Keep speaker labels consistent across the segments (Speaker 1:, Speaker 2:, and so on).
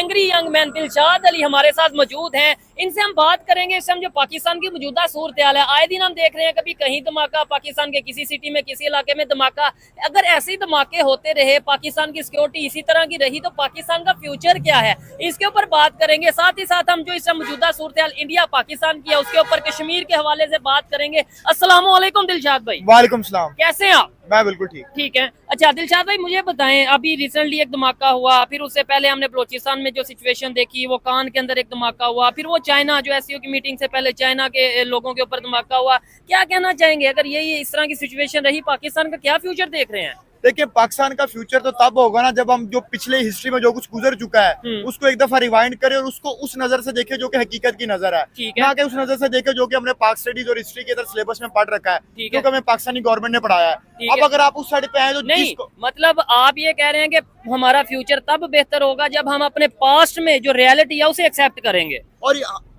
Speaker 1: Angry young man Dilshad Ali हमारे साथ मौजूद हैं। इनसे हम बात करेंगे इस समय जो पाकिस्तान की मौजूदा सूरत हाल है। आए दिन हम देख रहे हैं कभी कहीं धमाका, पाकिस्तान के किसी सिटी में किसी इलाके में धमाका। अगर ऐसे ही धमाके होते रहे, पाकिस्तान की सिक्योरिटी इसी तरह की रही, तो पाकिस्तान का फ्यूचर क्या है, इसके ऊपर बात करेंगे। साथ ही साथ हम जो इस मौजूदा सूरत हाल इंडिया पाकिस्तान की है उसके ऊपर कश्मीर के हवाले से बात करेंगे। अस्सलाम वालेकुम दिलशाद भाई।
Speaker 2: वालेकुम सलाम।
Speaker 1: कैसे हैं आप?
Speaker 2: मैं बिल्कुल ठीक।
Speaker 1: ठीक है। अच्छा दिलशाद भाई, मुझे बताएं, अभी रिसेंटली एक धमाका हुआ, फिर उससे पहले हमने बलोचिस्तान में जो सिचुएशन देखी, वो कान के अंदर एक धमाका हुआ, फिर वो चाइना जो एससीओ की मीटिंग से पहले चाइना के लोगों के ऊपर धमाका हुआ। क्या कहना चाहेंगे, अगर यही इस तरह की सिचुएशन रही, पाकिस्तान का क्या फ्यूचर देख रहे हैं?
Speaker 2: देखिए, पाकिस्तान का फ्यूचर तो तब होगा ना जब हम जो पिछले हिस्ट्री में जो कुछ गुजर चुका है उसको एक दफा रिवाइंड करें और उसको उस नजर से देखें जो कि हकीकत की नजर है, ना कि उस नजर से देखें जो कि हमने पाक स्टडीज और हिस्ट्री के अंदर सिलेबस में पढ़ रखा है, क्योंकि हमें पाकिस्तानी गवर्नमेंट ने पढ़ाया है। अब अगर आप उस साइड पे आए तो
Speaker 1: नहीं, मतलब आप ये कह रहे हैं कि हमारा फ्यूचर तब बेहतर होगा जब हम अपने पास्ट में जो रियलिटी है उसे एक्सेप्ट करेंगे।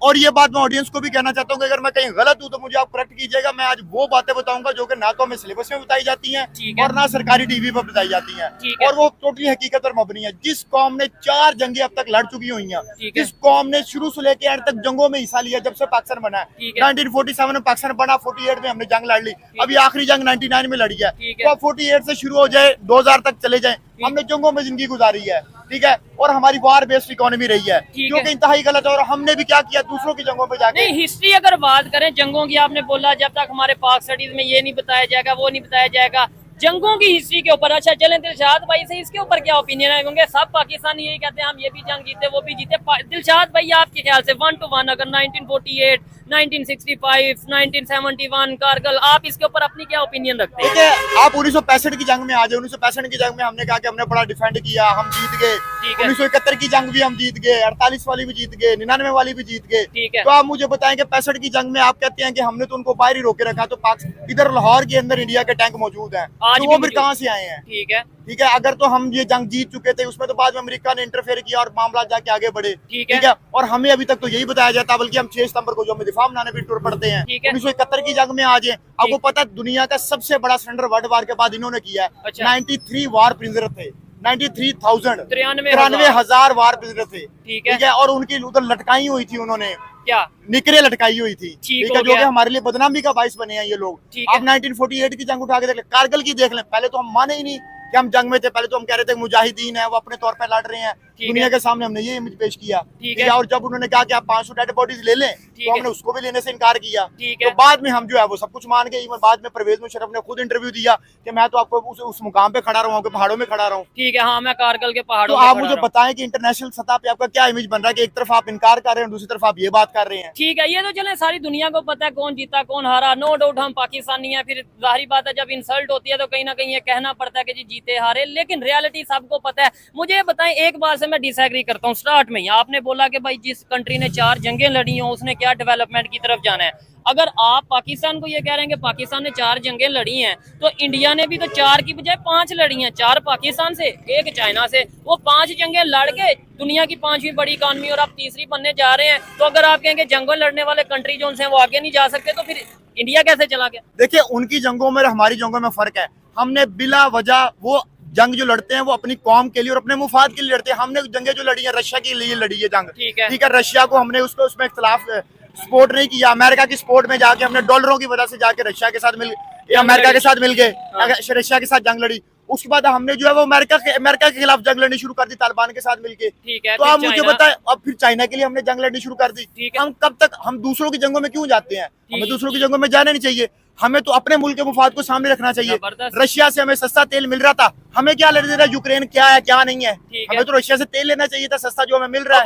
Speaker 2: और ये बात मैं ऑडियंस को भी कहना चाहता हूँ कि अगर मैं कहीं गलत हूँ तो मुझे आप करेक्ट कीजिएगा। मैं आज वो बातें बताऊंगा जो कि ना तो हमें सिलेबस में बताई जाती हैं और ना सरकारी टीवी पर बताई जाती हैं, और वो टोटली हकीकत पर मबनी है। जिस कौम ने 4 जंगें अब तक लड़ चुकी हुई हैं, जिस कौम ने शुरू से लेकर एंड तक जंगों में हिस्सा लिया जब से पाकिस्तान बना है। 1947 में पाकिस्तान बना, 48 में हमने जंग लड़ ली, अभी आखिरी जंग 99 में लड़ी है। तो अब 48 से शुरू हो जाए 2000 तक चले जाए, हमने जंगों में जिंदगी गुजारी है, ठीक है, और हमारी वार बेस्ड इकोनॉमी रही है जो कि इंतहाई गलत है। और हमने भी क्या किया, दूसरों की जंगों पे जाके।
Speaker 1: नहीं, हिस्ट्री अगर बात करें जंगों की, आपने बोला जब तक हमारे पाक स्टडीज में ये नहीं बताया जाएगा, वो नहीं बताया जाएगा, जंगों की हिस्ट्री के ऊपर। अच्छा चलें दिलशाद भाई से, इसके ऊपर क्या ओपिनियन है? क्योंकि सब पाकिस्तानी यही कहते हैं हम ये भी जंग जीते वो भी जीते। दिलशाद भाई, आपके ख्याल से 1 to 1 अगर 1948, 1965, 1971 कारगिल, आप इसके ऊपर अपनी क्या ओपिनियन रखते हैं?
Speaker 2: देखिए, आप 1965 की जंग में आ जाए। 1965 की जंग में हमने कहा कि हमने बड़ा डिफेंड किया, हम जीत गए। 1971 की जंग भी हम जीत गए, 48 वाली भी जीत गए, 99 वाली भी जीत गए। तो आप मुझे बताएं कि 65 की जंग में आप कहते हैं कि हमने तो उनको बाहर ही रोके रखा, तो इधर लाहौर के अंदर इंडिया के टैंक मौजूद हैं, तो वो फिर कहाँ से आए हैं? ठीक है, अगर तो हम ये जंग जीत चुके थे, उसमें तो बाद में अमेरिका ने इंटरफेयर किया और मामला जाके आगे बढ़े, ठीक है। और हमें अभी तक तो यही बताया जाता, बल्कि हम 6 सितंबर को जो हमें दिफा मनाने भी टूर पड़ते हैं। 1971 की जंग में आ जाए, आपको पता है दुनिया का सबसे बड़ा सरेंडर वर्ल्ड वार के बाद इन्होंने किया है। 93 वार प्रिजनर थे, 93,000 वार प्रिजनर थे, ठीक है। और उनकी उधर लटकाई हुई थी, उन्होंने क्या निकरे लटकाई हुई थी, ठीक है, जो कि हमारे लिए बदनामी का बाइस बने हैं ये लोग। अब 1948 की जंग उठा के देख लें, कारगिल की देख लें। पहले तो हम माने ही नहीं कि हम जंग में थे, पहले तो हम कह रहे थे मुजाहिदीन है, वो अपने तौर पर लड़ रहे हैं, दुनिया के सामने हमने ये इमेज पेश किया, ठीक है। और जब उन्होंने कहा कि आप 500 डेड बॉडीज ले लें, तो हमने उसको भी लेने से इनकार किया। तो बाद में हम जो है वो सब कुछ मान गए। बाद में परवेज मुशर्रफ ने खुद इंटरव्यू दिया कि मैं तो आपको उस मुकाम पे खड़ा रहा हूँ, पहाड़ों में खड़ा रहा हूँ, ठीक है, हाँ, मैं कारगिल के पहाड़ों। तो आप मुझे बताएं कि इंटरनेशनल सतह पे आपका क्या इमेज बन रहा है कि एक तरफ आप इनकार कर रहे हैं, दूसरी तरफ आप ये बात कर रहे हैं?
Speaker 1: ठीक है, ये तो चले सारी दुनिया को पता है कौन जीता कौन हारा, नो डाउट हम पाकिस्तानी हैं। फिर जाहिर बात है जब इंसल्ट होती है तो कहीं ना कहीं ये कहना पड़ता है कि जी जीते हारे, लेकिन रियलिटी सबको पता है। मुझे बताएं, एक बात से मैं डिसएग्री करता हूँ। स्टार्ट में आपने बोला कि भाई जिस कंट्री ने 4 जंगें लड़ी हो उसने क्या डेवलपमेंट की तरफ जाना है। अगर आप पाकिस्तान को ये कह रहे हैं कि पाकिस्तान ने 4 जंगें लड़ी हैं, तो इंडिया ने भी तो 4 की बजाय 5 लड़ी हैं, 4 पाकिस्तान से, 1 चाइना से। वो 5 जंगें लड़ के दुनिया की 5वीं बड़ी इकॉनमी और आप तीसरी बनने जा रहे हैं। तो अगर आप कहेंगे जंगों लड़ने वाले कंट्री जो उनसे वो आगे नहीं जा सकते, तो फिर इंडिया कैसे चला गया?
Speaker 2: देखिए, उनकी जंगों में हमारी जंगों में फर्क है। हमने बिला वजह वो जंग जो लड़ते हैं वो अपनी कौम के लिए और अपने मुफाद के लिए लड़ते हैं। हमने जंगें जो लड़ी है रशिया के लिए लड़ी है जंग, ठीक है। रशिया को हमने उसको उसमें इख्तलाफ सपोर्ट नहीं किया। अमेरिका की सपोर्ट में जाके हमने डॉलरों की वजह से जाके रशिया के साथ अमेरिका के साथ मिल गए, रशिया के साथ जंग लड़ी। उसके बाद हमने जो है वो अमेरिका के खिलाफ जंग लड़नी शुरू कर दी तालिबान के साथ मिलके, ठीक है। तो आप मुझे बताएं, अब फिर चाइना के लिए हमने जंग लड़नी शुरू कर दी। हम कब तक हम दूसरों की जंगों में क्यों जाते हैं? हमें दूसरों की जंगों में जाना नहीं चाहिए। हमें तो अपने मुल्क के मुफाद को सामने रखना चाहिए। रशिया से हमें सस्ता तेल मिल रहा था, हमें क्या लेना देना यूक्रेन क्या है क्या नहीं है? हमें तो रशिया से तेल लेना चाहिए था सस्ता जो हमें मिल रहा है,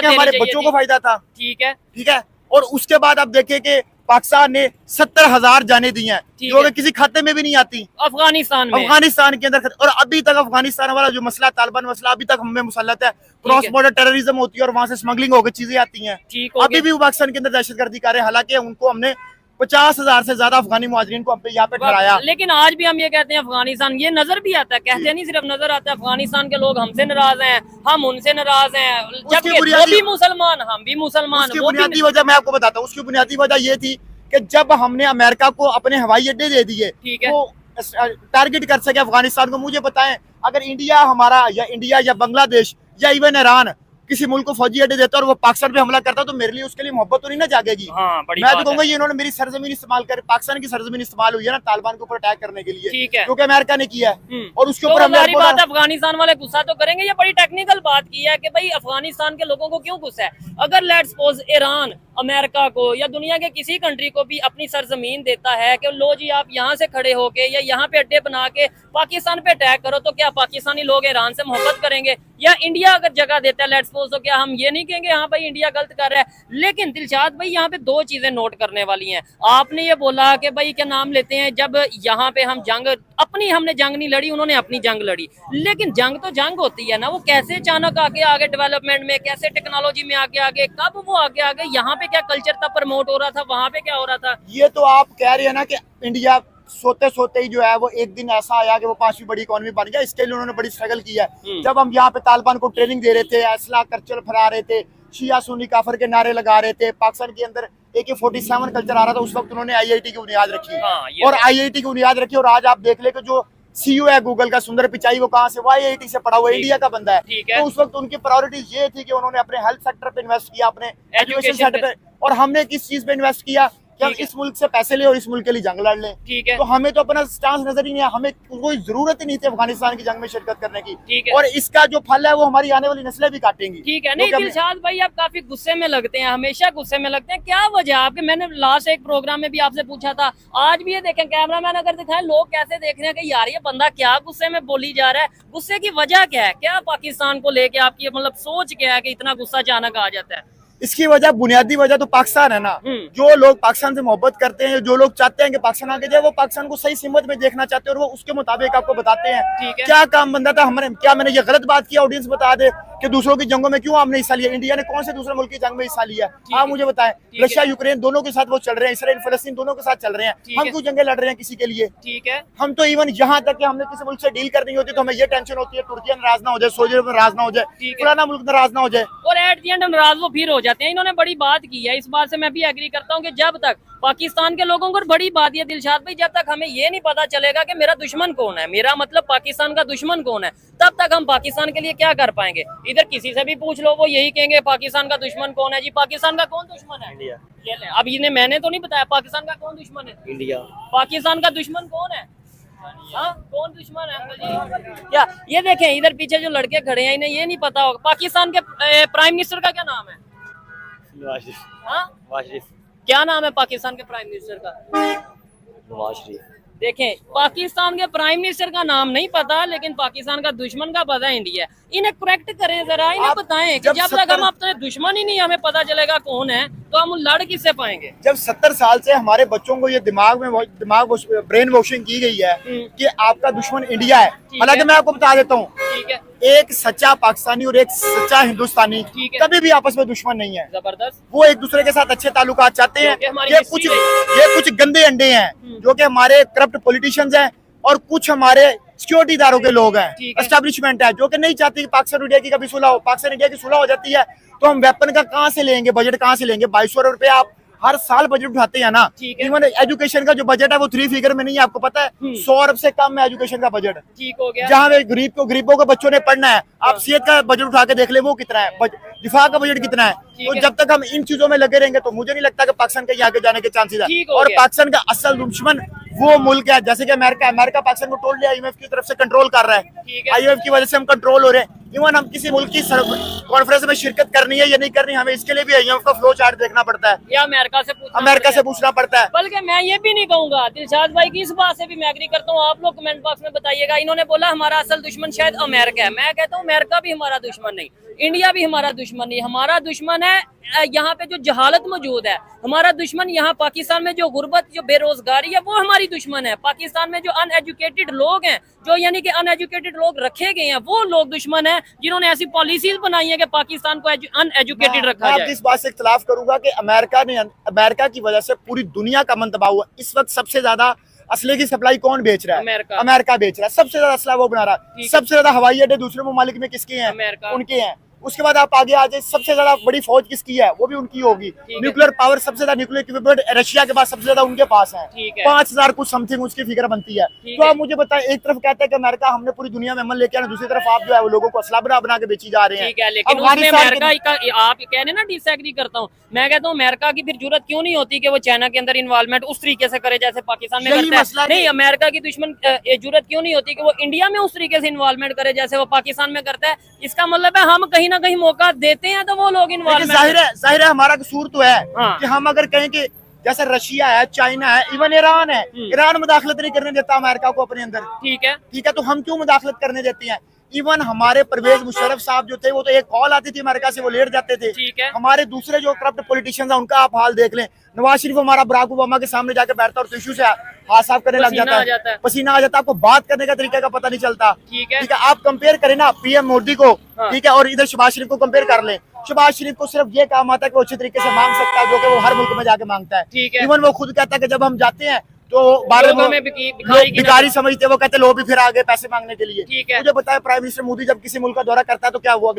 Speaker 2: हमारे बच्चों को फायदा था, ठीक है। और उसके बाद आप देखें कि पाकिस्तान ने 70,000 जाने दी हैं जो किसी खाते में भी नहीं आती अफगानिस्तान के अंदर। और अभी तक अफगानिस्तान वाला जो मसला तालिबान मसला अभी तक हमें मुसल्लत है। क्रॉस बॉर्डर टेररिज्म होती है और वहां से स्मगलिंग होकर चीजें आती हैं। अभी भी वो पाकिस्तान के अंदर दहशतगर्दी कर रहे हैं, हालांकि उनको हमने 50,000 से ज्यादा अफगानी मुहाजिरीन को यहाँ पे ठहराया। लेकिन आज भी हम ये कहते हैं अफगानिस्तान, ये नजर भी आता है, कहते नहीं सिर्फ नजर आता है, अफगानिस्तान के लोग हमसे नाराज हैं, हम उनसे नाराज हैं, जबकि वो भी मुसलमान हम भी मुसलमान। उसकी बुनियादी वजह मैं आपको बताता हूँ, उसकी बुनियादी वजह ये थी कि जब हमने अमेरिका को अपने हवाई अड्डे दे दिए, वो टारगेट कर सके अफगानिस्तान को। मुझे बताएं, अगर इंडिया हमारा या इंडिया या बांग्लादेश या इवन ईरान किसी मुल्क को फौजी अड्डे देता है और वो पाकिस्तान पे हमला करता है, तो मेरे लिए उसके लिए मोहब्बत तो नहीं ना जागेगी।
Speaker 1: हाँ, बड़ी
Speaker 2: मैं तो
Speaker 1: बात
Speaker 2: कहूंगा
Speaker 1: है।
Speaker 2: ये इन्होंने मेरी सरजमीन इस्तेमाल कर, पाकिस्तान की सरजमीन इस्तेमाल हुई है ना तालिबान के ऊपर अटैक करने के लिए,
Speaker 1: ठीक है।
Speaker 2: क्योंकि अमेरिका ने किया है और उसके
Speaker 1: तो
Speaker 2: ऊपर हमने
Speaker 1: हमारी बात अफगानिस्तान वाले गुस्सा तो करेंगे। ये बड़ी टेक्निकल बात की है कि भाई अफगानिस्तान के लोगों को क्यों गुस्सा है। अगर लेट्स सपोज ईरान अमेरिका को या दुनिया के किसी कंट्री को भी अपनी सरजमीन देता है कि लो जी आप यहाँ से खड़े होके या यहाँ पे अड्डे बना के पाकिस्तान पे अटैक करो, तो क्या पाकिस्तानी लोग ईरान से मोहब्बत करेंगे? या इंडिया अगर जगह देता है लेट्स सपोज, तो क्या हम ये नहीं कहेंगे हाँ भाई इंडिया गलत कर रहा है? लेकिन दिलशाद भाई यहाँ पे दो चीजें नोट करने वाली हैं। आपने ये बोला कि भाई क्या नाम लेते हैं, जब यहाँ पे हम जंग अपनी हमने जंग नहीं लड़ी, उन्होंने अपनी जंग लड़ी, लेकिन जंग तो जंग होती है ना, वो कैसे अचानक आगे डेवलपमेंट में, कैसे टेक्नोलॉजी में आगे, कब वो आगे यहाँ पे क्या कल्चर तब प्रमोट हो रहा था, वहां पे क्या हो रहा था?
Speaker 2: ये तो आप कह रहे हैं ना कि इंडिया सोते सोते ही जो है वो एक दिन ऐसा आया कि वो 5वीं बड़ी इकोनॉमी बन गया। इसके लिए उन्होंने बड़ी स्ट्रगल किया है। जब हम यहाँ पे तालिबान को ट्रेनिंग दे रहे थे, असला करचल फरा रहे थे, शिया सुन्नी काफर के नारे लगा रहे थे, पाकिस्तान के अंदर AK-47 कल्चर आ रहा था, उस वक्त उन्होंने IIT की बुनियाद रखी और IIT की बुनियाद रखी। और आज आप देख ले कि जो CEO है गूगल का सुंदर पिचाई, वो कहाँ से, वो IIT से पढ़ा हुआ इंडिया का बंदा है। तो उस वक्त उनकी प्रायोरिटीज ये थी कि उन्होंने अपने हेल्थ सेक्टर पे इन्वेस्ट किया, अपने एजुकेशन सेक्टर पे, और हमने किस चीज पे इन्वेस्ट किया कि हम इस मुल्क से पैसे ले और इस मुल्क के लिए जंग लड़ लें।
Speaker 1: ठीक है।
Speaker 2: तो हमें तो अपना स्टांस नजर ही नहीं है, हमें कोई जरूरत ही नहीं थी अफगानिस्तान की जंग में शिरकत करने की।
Speaker 1: ठीक है।
Speaker 2: और इसका जो फल है वो हमारी आने वाली नस्लें भी काटेंगी।
Speaker 1: ठीक है। नहीं दिलशाद भाई आप काफी गुस्से में लगते हैं, हमेशा गुस्से में लगते हैं, क्या वजह आपके? मैंने लास्ट एक प्रोग्राम में भी आपसे पूछा था, आज भी ये देखें कैमरामैन अगर दिखाएं, लोग कैसे देख रहे हैं कि यार ये बंदा क्या गुस्से में बोली जा रहा है, गुस्से की वजह क्या है? क्या पाकिस्तान को लेके आपकी मतलब सोच क्या है कि इतना गुस्सा अचानक आ जाता है?
Speaker 2: इसकी वजह, बुनियादी वजह तो पाकिस्तान है ना। जो लोग पाकिस्तान से मोहब्बत करते हैं, जो लोग चाहते हैं कि पाकिस्तान आगे जाए, वो पाकिस्तान को सही सिमत में देखना चाहते हैं और वो उसके मुताबिक आपको बताते हैं क्या काम बंदा था हमारे। क्या मैंने ये गलत बात किया? ऑडियंस बता दे कि दूसरों की जंगों में क्यों हमने हिस्सा लिया, इंडिया ने कौन से दूसरे मुल्क की जंग में हिस्सा लिया? आप मुझे बताएं। रशिया यूक्रेन दोनों के साथ वो चल रहे हैं, इसराइल फलस्तीन दोनों के साथ चल रहे हैं, हम क्यों जंगे लड़ रहे हैं किसी के लिए?
Speaker 1: ठीक है।
Speaker 2: हम तो इवन यहाँ तक कि हमने किसी मुल्क से डील करनी होती है तो हमें ये टेंशन होती है तुर्की नाराज ना हो जाए, सऊदी अरब नाराज ना हो जाए, फलाना मुल्क नाराज ना हो जाए,
Speaker 1: और एट दी एंड नाराज वो फिर हो जाते हैं। इन्होंने बड़ी बात की है, इस बात से मैं भी एग्री करता हूँ कि जब तक पाकिस्तान के लोगों को, बड़ी बात ये दिलशाद भाई, जब तक हमें ये नहीं पता चलेगा कि मेरा दुश्मन कौन है, मेरा मतलब पाकिस्तान का दुश्मन कौन है, तब तक हम पाकिस्तान के लिए क्या कर पाएंगे? इधर किसी से भी पूछ लो वो यही कहेंगे पाकिस्तान का दुश्मन कौन है जी? पाकिस्तान का कौन दुश्मन है?
Speaker 3: इंडिया।
Speaker 1: ये ले, अब इन्हें मैंने तो नहीं बताया पाकिस्तान का कौन दुश्मन है।
Speaker 3: इंडिया।
Speaker 1: पाकिस्तान का दुश्मन कौन है? हाँ कौन दुश्मन है अंकल जी? क्या ये देखें इधर पीछे जो लड़के खड़े हैं, इन्हें ये नहीं पता होगा पाकिस्तान के प्राइम मिनिस्टर का क्या नाम है?
Speaker 3: नवाज शरीफ।
Speaker 1: हाँ
Speaker 3: नवाज शरीफ।
Speaker 1: क्या नाम है पाकिस्तान के प्राइम मिनिस्टर का?
Speaker 3: नवाज शरीफ।
Speaker 1: देखें पाकिस्तान के प्राइम मिनिस्टर का नाम नहीं पता, लेकिन पाकिस्तान का दुश्मन का पता है इंडिया। इन्हें करेक्ट करें जरा, इन्हें बताएं कि जब तक हम अपने दुश्मन ही नहीं हमें पता चलेगा कौन है, तो हम लड़ किससे पाएंगे?
Speaker 2: जब 70 साल से हमारे बच्चों को ये दिमाग ब्रेन वॉशिंग की गई है कि आपका दुश्मन इंडिया है। हालांकि मैं आपको बता देता हूँ,
Speaker 1: ठीक है,
Speaker 2: एक सच्चा पाकिस्तानी और एक सच्चा हिंदुस्तानी कभी भी आपस में दुश्मन नहीं है।
Speaker 1: जबरदस्त।
Speaker 2: वो एक दूसरे के साथ अच्छे ताल्लुकात चाहते हैं।
Speaker 1: क्योंकि
Speaker 2: ये कुछ गंदे अंडे हैं जो कि हमारे करप्ट पॉलिटिशियंस हैं और कुछ हमारे सिक्योरिटी इदारों के लोग हैं, एस्टेब्लिशमेंट है, जो कि नहीं चाहती कि पाकिस्तान इंडिया की कभी सुलह हो। पाकिस्तान इंडिया की सुलह हो जाती है तो हम वेपन का कहाँ से लेंगे, बजट कहाँ से लेंगे? 2200 रुपए आप हर साल बजट उठाते हैं ना। इवन एजुकेशन का जो बजट है वो 3 फिगर में नहीं है, आपको पता है 100 अरब से कम है एजुकेशन का बजट।
Speaker 1: ठीक हो गया।
Speaker 2: जहाँ गरीबों के बच्चों ने पढ़ना है, आप सेहत का बजट उठा के देख ले वो कितना है, दिफा का बजट कितना है। तो जब तक हम इन चीजों में लगे रहेंगे तो मुझे नहीं लगता कि पाकिस्तान के आगे जाने के चांसेस है। और पाकिस्तान का असल दुश्मन वो मुल्क है जैसे कि अमेरिका पाकिस्तान को तोड़ लिया, IMF की तरफ से कंट्रोल कर रहा है, IMF की वजह से हम कंट्रोल हो रहे हैं। इवन हम किसी मुल्क की कॉन्फ्रेंस में शिरकत करनी है या नहीं करनी, हमें इसके लिए भी IMF का फ्लो चार्ट देखना पड़ता है या अमेरिका से पूछना पड़ता है।
Speaker 1: बल्कि मैं ये भी नहीं कहूंगा, दिलशाद भाई की इस बात से भी मैं एग्री करता हूँ, आप लोग कमेंट बॉक्स में बताइएगा। इन्होंने बोला हमारा असल दुश्मन शायद अमेरिका है, मैं कहता हूँ अमेरिका भी हमारा दुश्मन नहीं, इंडिया भी हमारा दुश्मन नहीं। हमारा दुश्मन है यहाँ पे जो जहालत मौजूद है, हमारा दुश्मन यहाँ पाकिस्तान में जो गुर्बत, जो बेरोजगारी है, वो हमारी दुश्मन है। पाकिस्तान में जो अनएजुकेटेड लोग हैं, जो यानी कि अनएजुकेटेड लोग रखे गए हैं, वो लोग दुश्मन है जिन्होंने ऐसी पॉलिसीज बनाई है कि पाकिस्तान को अनएजुकेटेड रखा जाए।
Speaker 2: इस बात से इख्तिलाफ करूंगा कि अमेरिका की वजह से पूरी दुनिया का मन तबाह हुआ। इस वक्त सबसे ज्यादा असले की सप्लाई कौन बेच रहा है? अमेरिका बेच रहा है, सबसे ज्यादा असला वो बना रहा है। सबसे ज्यादा हवाई अड्डे दूसरे ममालिक में किसके हैं? उनके हैं। उसके बाद आप आगे आ जाए, सबसे ज्यादा बड़ी फौज किसकी है, वो भी उनकी होगी। न्यूक्लियर पावर सबसे ज्यादा, न्यूक्लियर इक्विपमेंट रशिया के पास सबसे ज्यादा उनके पास है, 5000 कुछ समथिंग उसकी फिगर बनती है। तो आप मुझे बताएं, एक तरफ कहते हैं कि अमेरिका हमने पूरी दुनिया में अमन लेके आना, दूसरी तरफ आप जो है वो लोगों को असला बना के बेची जा रहे हैं।
Speaker 1: ठीक है, लेकिन उसमें अमेरिका का आप कह रहे ना डिसएग्री करता हूँ, मैं कहता हूँ अमेरिका की फिर जरूरत क्यों नहीं होती कि वो चाइना के अंदर इन्वॉल्वमेंट उस तरीके से करे जैसे पाकिस्तान में करता है। नहीं, अमेरिका की दुश्मन जरूरत क्यों नहीं होती कि वो इंडिया में उस तरीके से इन्वॉल्वमेंट करे जैसे वो पाकिस्तान में करता है। इसका मतलब है हम कहीं ना कहीं मौका देते हैं तो वो लोग इन्वॉल्वमेंट।
Speaker 2: जाहिर है हमारा कसूर तो है कि हम अगर कहें कि जैसे रशिया है, चाइना है, इवन ईरान है, ईरान मुदाखलत नहीं करने देता अमेरिका को अपने अंदर। ठीक है, तो हम क्यों मुदाखलत करने देते हैं। इवन हमारे परवेज मुशर्रफ साहब जो थे, वो तो एक कॉल आती थी अमेरिका से वो लेट जाते थे। ठीक है, हमारे दूसरे जो करप्ट पॉलिटिशियंस हैं उनका आप हाल देख लें। नवाज शरीफ हमारा बराक ओबामा के सामने जाकर बैठता और टिश्यू से हाथ साफ करने लग जाता है, पसीना आ जाता है, आपको बात करने का तरीका का पता नहीं चलता। ठीक है, आप कंपेयर करें ना पीएम मोदी को, ठीक है, और इधर शहबाज शरीफ को कंपेयर कर लें। शहबाज शरीफ को सिर्फ ये काम आता है कि वो अच्छे तरीके से मांग सकता है, जो कि वो हर मुल्क में जाके मांगता है। इवन वो खुद कहता है कि जब हम जाते हैं तो भिखारी समझते, वो कहते लोग भी फिर आगे पैसे मांगने के लिए। मुझे बताया प्राइम मिनिस्टर मोदी जब किसी मुल्क का दौरा करता है तो क्या वो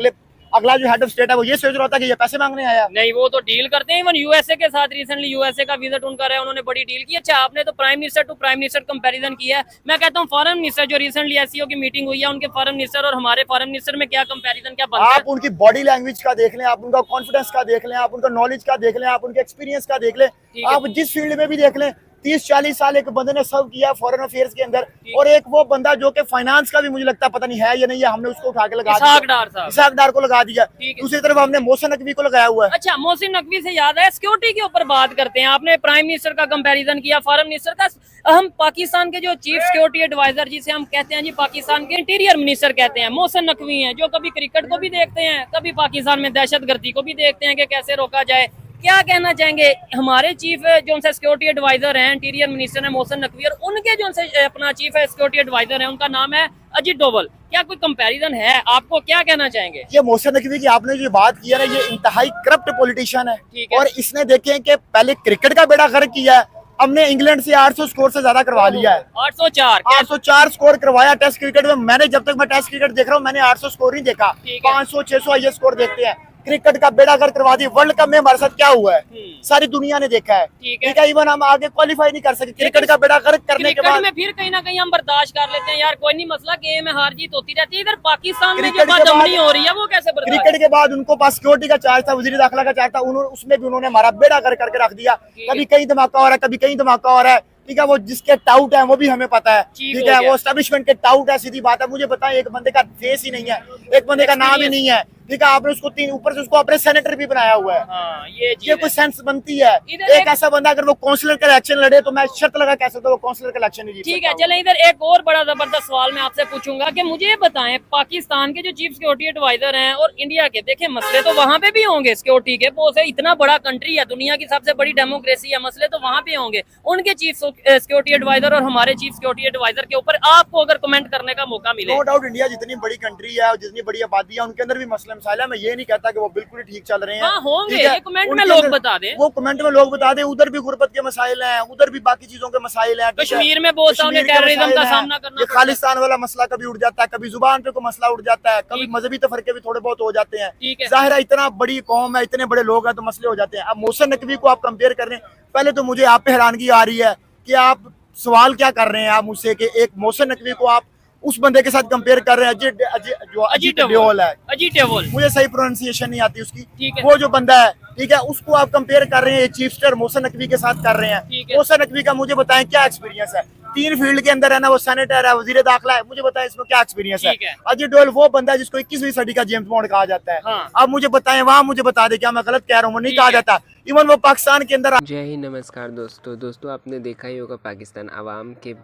Speaker 2: अगला जो हेड ऑफ स्टेट है वो ये सोच रहा होता है कि ये पैसे मांगने आया? नहीं, वो तो डील करते हैं। इवन यूएसए के साथ रिसेंटली यूएसए का विजिट उनका रहा, उन्होंने बड़ी डील की। अच्छा, आपने तो prime minister to prime minister comparison किया है, मैं कहता हूँ फॉरेन मिनिस्टर जो रिसेंटली एससीओ की मीटिंग हुई है, उनके फॉरेन मिनिस्टर और हमारे फॉरेन मिनिस्टर में क्या कंपैरिजन क्या बनता है? आप उनकी बॉडी लैंग्वेज का देख लें, आप उनका कॉन्फिडेंस का देख लें, आप उनका नॉलेज का देख लें, आप उनके एक्सपीरियंस का देख लें, आप जिस फील्ड में भी देख लें। 30-40 साल एक बंदे ने सर्व किया फॉरेन अफेयर्स के अंदर, और एक वो बंदा जो कि फाइनेंस का भी मुझे लगता पता नहीं है या नहीं है, हमने उसको उठा के लगा दिया, इसाक डार को लगा दिया। दूसरी तरफ हमने मोहसिन नकवी को लगाया हुआ है। अच्छा, मोहसिन नकवी से याद है, सिक्योरिटी के ऊपर बात करते हैं, आपने प्राइम मिनिस्टर का कंपैरिजन किया फॉरेन मिनिस्टर का। हम पाकिस्तान के जो चीफ सिक्योरिटी एडवाइजर जिसे हम कहते हैं जी, पाकिस्तान के इंटीरियर मिनिस्टर कहते हैं, मोहसिन नकवी हैं, जो कभी क्रिकेट को भी देखते हैं, कभी पाकिस्तान में दहशतगर्दी को भी देखते हैं कि कैसे रोका जाए। क्या कहना चाहेंगे हमारे चीफ जो उनसे सिक्योरिटी एडवाइजर हैं, इंटीरियर मिनिस्टर है मोहसिन नकवी, और उनके जो उनसे अपना चीफ सिक्योरिटी एडवाइजर है उनका नाम है अजीत डोवल, क्या कोई कंपैरिजन है? आपको क्या कहना चाहेंगे? ये मोहसिन नकवी की आपने जो बात की है ना, ये इंतहाई करप्ट पॉलिटिशियन है, और इसने देखे कि पहले क्रिकेट का बेड़ा गर्क किया है, हमने इंग्लैंड से 800 स्कोर से ज्यादा करवा लिया है। 804 स्कोर करवाया टेस्ट क्रिकेट में। मैंने जब तक मैं टेस्ट क्रिकेट देख रहा हूँ मैंने 800 स्कोर नहीं देखा, 500-600 आइए स्कोर देखते हैं। क्रिकेट का बेड़ा गर्क करवा दी। वर्ल्ड कप में हमारे साथ क्या हुआ है सारी दुनिया ने देखा है, ठीक है। इवन हम आगे क्वालिफाई नहीं कर सके, क्रिकेट का बेड़ा गर्क करने के बाद में फिर कहीं ना कहीं हम बर्दाश्त कर लेते हैं, यार कोई नहीं मसला, गेम में हार जीत होती रहती है। इधर पाकिस्तान में जो बदअमनी हो रही है वो कैसे बर्दाश्त? क्रिकेट के बाद उनको पास सिक्योरिटी का चार्ज था, वजीर दाखिला का चार्ज था, उसमें भी उन्होंने हमारा बेड़ा गर्क करके रख दिया। कभी कहीं धमाका हो रहा है, कभी कहीं धमाका हो रहा है, ठीक है। वो जिसके टाउट है वो भी हमें पता है, ठीक है, वो एस्टेब्लिशमेंट के टाउट है, सीधी बात है। मुझे बताएं, एक बंदे का फेस ही नहीं है, एक बंदे का नाम ही नहीं है, ठीक है। आपने उसको ऊपर से उसको अपने सेनेटर भी बनाया हुआ है। ये कोई सेंस बनती है? एक ऐसा बंदा अगर वो काउंसलर का इलेक्शन लड़े तो मैं शर्त लगा कह सकता हूँ वो काउंसलर का इलेक्शन नहीं जीत। ठीक है, चले इधर एक और बड़ा जबरदस्त सवाल मैं आपसे पूछूंगा कि मुझे ये बताएं, पाकिस्तान के जो चीफ सिक्योरिटी एडवाइजर हैं और इंडिया के, देखें मसले तो वहाँ पे भी होंगे, सिक्योरिटी के बहुत से, इतना बड़ा कंट्री है, दुनिया की सबसे बड़ी डेमोक्रेसी है, मसले तो वहाँ पे होंगे। उनके चीफ सिक्योरिटी एडवाइजर और हमारे चीफ सिक्योरिटी एडवाइजर के ऊपर आपको अगर कमेंट करने का मौका मिले। नो डाउट, इंडिया जितनी बड़ी कंट्री है और जितनी बड़ी आबादी है उनके अंदर भी मसले मसाइल है। मैं ये नहीं कहता कि वो बिल्कुल ठीक चल रहे हैं, हाँ, होंगे, ये कमेंट में लोग बता दें, वो कमेंट में लोग बता दें। उधर भी गुर्बत के मसाइल हैं, उधर भी बाकी चीजों के मसाइल हैं। कश्मीर में बहुत सारे टेररिज्म का सामना करना, ये खालिस्तान वाला मसला कभी उठ जाता है, कभी जुबान पे कोई मसला उठ जाता है, कभी मजहबी तफरके भी थोड़े बहुत हो जाते हैं। जाहिर है इतना बड़ी कौम है, इतने बड़े लोग हैं तो मसले हो जाते हैं। अब मोहसिन नकवी को आप कंपेयर कर रहे हैं, पहले तो मुझे आप पे हैरानगी आ रही है कि आप सवाल क्या कर रहे हैं आप मुझसे कि एक मोहसिन नकवी को आप उस बंदे के साथ कंपेयर कर रहे हैं अजीत डोवल है, अजीत डोवल, मुझे सही प्रोनाउंसिएशन नहीं आती उसकी, वो जो बंदा है, ठीक है, उसको आप कंपेयर कर रहे हैं चीफ मिनिस्टर मोहसिन नकवी के साथ कर रहे हैं। मोहसिन नकवी का मुझे बताएं क्या एक्सपीरियंस है? 3 फील्ड के अंदर है ना, वो सेनेटर है, वजीर दाखिला है, मुझे बताएं इसमें क्या एक्सपीरियंस है? अजीत डोवल वो बंदा है जिसको 21वीं सदी का जेम्स बॉन्ड कहा जाता है। अब मुझे बताएं, वहाँ मुझे बता दे क्या मैं गलत कह रहा हूँ? वो नहीं कहा जाता, इवन वो पाकिस्तान के अंदर।
Speaker 4: जय हिंद, नमस्कार दोस्तों आपने देखा ही होगा पाकिस्तान अवाम के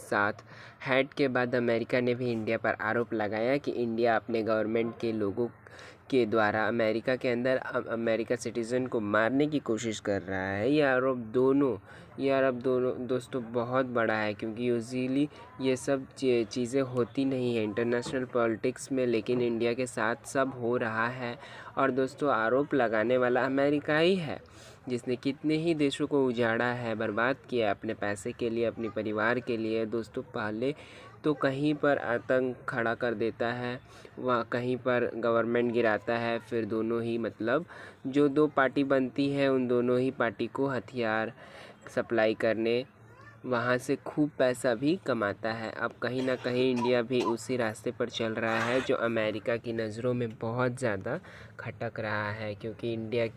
Speaker 4: साथ हैट के बाद अमेरिका ने भी इंडिया पर आरोप लगाया कि इंडिया अपने गवर्नमेंट के लोगों के द्वारा अमेरिका के अंदर अमेरिका सिटीज़न को मारने की कोशिश कर रहा है। ये आरोप दोनों दोस्तों बहुत बड़ा है, क्योंकि यूजुअली ये सब चीज़ें होती नहीं है इंटरनेशनल पॉलिटिक्स में, लेकिन इंडिया के साथ सब हो रहा है। और दोस्तों आरोप लगाने वाला अमेरिका ही है, जिसने कितने ही देशों को उजाड़ा है, बर्बाद किया अपने पैसे के लिए, अपने परिवार के लिए। दोस्तों पहले तो कहीं पर आतंक खड़ा कर देता है, वह कहीं पर गवर्नमेंट गिराता है। फिर दोनों ही मतलब जो दो पार्टी बनती है उन दोनों ही पार्टी को हथियार सप्लाई करने वहाँ से खूब पैसा भी कमाता है। अब कहीं ना कहीं इंडिया भी उसी रास्ते पर चल रहा है जो अमेरिका की नज़रों में बहुत ज़्यादा खटक रहा है, क्योंकि इंडिया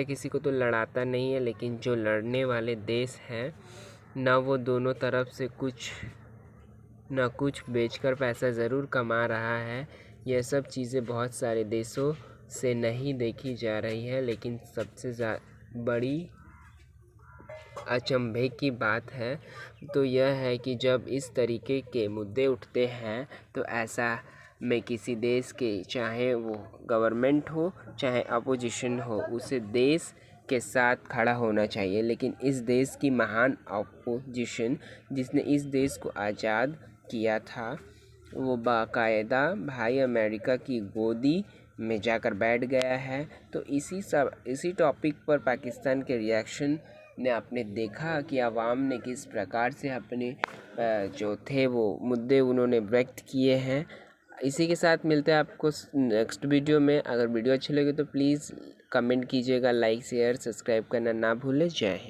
Speaker 4: किसी को तो लड़ाता नहीं है, लेकिन जो लड़ने वाले देश हैं ना वो दोनों तरफ से कुछ ना कुछ बेचकर पैसा ज़रूर कमा रहा है। यह सब चीज़ें बहुत सारे देशों से नहीं देखी जा रही है, लेकिन सबसे बड़ी अचंभे की बात है तो यह है कि जब इस तरीके के मुद्दे उठते हैं तो ऐसा में किसी देश के, चाहे वो गवर्नमेंट हो चाहे अपोजिशन हो, उसे देश के साथ खड़ा होना चाहिए। लेकिन इस देश की महान अपोजिशन जिसने इस देश को आज़ाद किया था वो बाकायदा भाई अमेरिका की गोदी में जाकर बैठ गया है। तो इसी टॉपिक पर पाकिस्तान के रिएक्शन ने आपने देखा कि आवाम ने किस प्रकार से अपने जो थे वो मुद्दे उन्होंने व्यक्त किए हैं। इसी के साथ मिलते हैं आपको नेक्स्ट वीडियो में। अगर वीडियो अच्छी लगे तो प्लीज़ कमेंट कीजिएगा, लाइक शेयर सब्सक्राइब करना ना भूलें। जय हिंद।